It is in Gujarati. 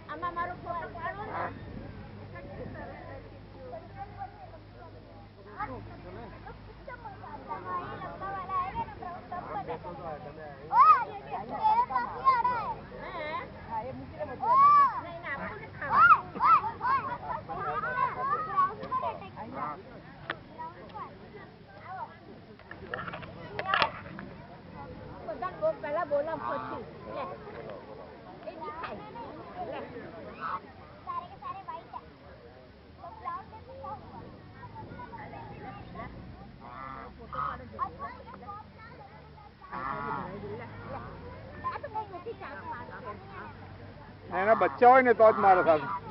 આમાં મારો ફોટો પાડો ને પેલા બોલા પછી એના બચ્ચા હોય ને તો જ મારે સાહેબ